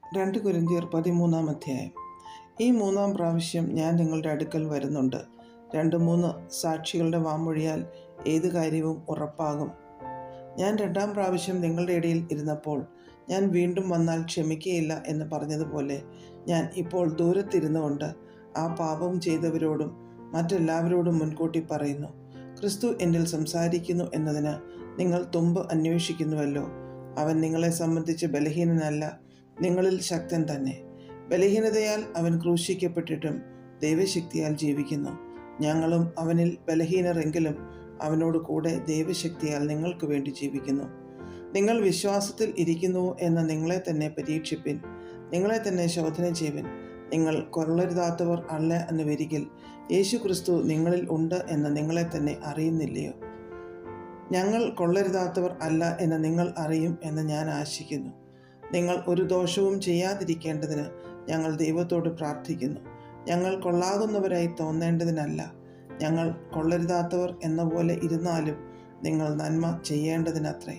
2 കൊരിന്ത്യർ 13 അധ്യായം. ഈ 3 പ്രാവശ്യം ഞാൻ നിങ്ങളുടെ അടുക്കൽ വരുന്നുണ്ട്. 2-3 സാക്ഷികളുടെ വാമൊഴിയാൽ ഏത് കാര്യവും ഉറപ്പാകും. ഞാൻ 2 പ്രാവശ്യം നിങ്ങളുടെ ഇടയിൽ ഇരുന്നപ്പോൾ ഞാൻ വീണ്ടും വന്നാൽ ക്ഷമിക്കുകയില്ല എന്ന് പറഞ്ഞതുപോലെ ഞാൻ ഇപ്പോൾ ദൂരത്തിരുന്നുകൊണ്ട് ആ പാപം ചെയ്തവരോടും മറ്റെല്ലാവരോടും മുൻകൂട്ടി പറയുന്നു. ക്രിസ്തു എന്നിൽ സംസാരിക്കുന്നു എന്നതിന് നിങ്ങൾ തുമ്പ് അന്വേഷിക്കുന്നുവല്ലോ. അവൻ നിങ്ങളെ സംബന്ധിച്ച് ബലഹീനനല്ല, നിങ്ങളിൽ ശക്തൻ തന്നെ. ബലഹീനതയാൽ അവൻ ക്രൂശിക്കപ്പെട്ടിട്ടും ദൈവശക്തിയാൽ ജീവിക്കുന്നു. ഞങ്ങളും അവനിൽ ബലഹീനരെങ്കിലും അവനോട് കൂടെ ദൈവശക്തിയാൽ നിങ്ങൾക്ക് വേണ്ടി ജീവിക്കുന്നു. നിങ്ങൾ വിശ്വാസത്തിൽ ഇരിക്കുന്നുവോ എന്ന് നിങ്ങളെ തന്നെ പരീക്ഷിപ്പിൻ, നിങ്ങളെ തന്നെ ശോധന ചെയ്യുവിൻ. നിങ്ങൾ കൊള്ളരുതാത്തവർ അല്ല എന്ന് വരികിൽ യേശു ക്രിസ്തു നിങ്ങളിൽ ഉണ്ട് എന്ന് നിങ്ങളെ തന്നെ അറിയുന്നില്ലയോ? ഞങ്ങൾ കൊള്ളരുതാത്തവർ അല്ല എന്ന് നിങ്ങൾ അറിയും എന്ന് ഞാൻ ആശിക്കുന്നു. നിങ്ങൾ ഒരു ദോഷവും ചെയ്യാതിരിക്കേണ്ടതിന് ഞങ്ങൾ ദൈവത്തോട് പ്രാർത്ഥിക്കുന്നു. ഞങ്ങൾ കൊള്ളാകുന്നവരായി തോന്നേണ്ടതിനല്ല, ഞങ്ങൾ കൊള്ളരുതാത്തവർ എന്ന പോലെ ഇരുന്നാലും നിങ്ങൾ നന്മ ചെയ്യേണ്ടതിനത്രേ.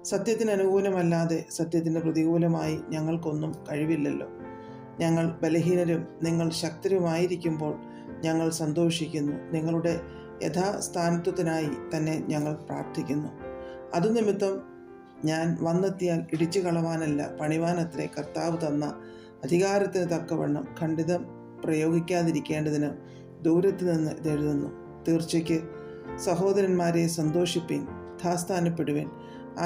സത്യത്തിന് അനുകൂലമല്ലാതെ സത്യത്തിന് പ്രതികൂലമായി ഞങ്ങൾക്കൊന്നും കഴിവില്ലല്ലോ. ഞങ്ങൾ ബലഹീനരും നിങ്ങൾ ശക്തരുമായിരിക്കുമ്പോൾ ഞങ്ങൾ സന്തോഷിക്കുന്നു. നിങ്ങളുടെ യഥാസ്ഥാനത്വത്തിനായി തന്നെ ഞങ്ങൾ പ്രാർത്ഥിക്കുന്നു. അതുനിമിത്തം ഞാൻ വന്നെത്തിയാൽ ഇടിച്ചു കളവാനല്ല, പണിവാനത്രേ കർത്താവ് തന്ന അധികാരത്തിന് തക്കവണ്ണം ഖണ്ഡിതം പ്രയോഗിക്കാതിരിക്കേണ്ടതിന് ദൂരത്ത് നിന്ന് ഇതെഴുതുന്നു. തീർച്ചയ്ക്ക് സഹോദരന്മാരെ സന്തോഷിപ്പിൻ, യഥാസ്ഥാനപ്പെടുവിൻ,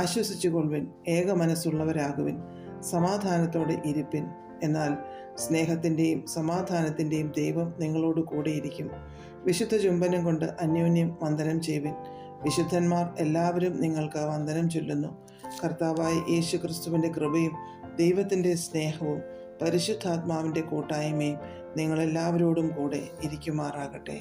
ആശ്വസിച്ചുകൊള്ളുവിൻ, ഏക മനസ്സുള്ളവരാകുവിൻ, സമാധാനത്തോടെ ഇരിപ്പിൻ. എന്നാൽ സ്നേഹത്തിൻ്റെയും സമാധാനത്തിൻ്റെയും ദൈവം നിങ്ങളോട് കൂടെയിരിക്കും. വിശുദ്ധ ചുംബനം കൊണ്ട് അന്യോന്യം വന്ദനം ചെയ്യുവിൻ. വിശുദ്ധന്മാർ എല്ലാവരും നിങ്ങൾക്ക് വന്ദനം ചൊല്ലുന്നു. കർത്താവായ യേശു ക്രിസ്തുവിൻ്റെ കൃപയും ദൈവത്തിൻ്റെ സ്നേഹവും പരിശുദ്ധാത്മാവിൻ്റെ കൂട്ടായ്മയും നിങ്ങളെല്ലാവരോടും കൂടെ ഇരിക്കുമാറാകട്ടെ.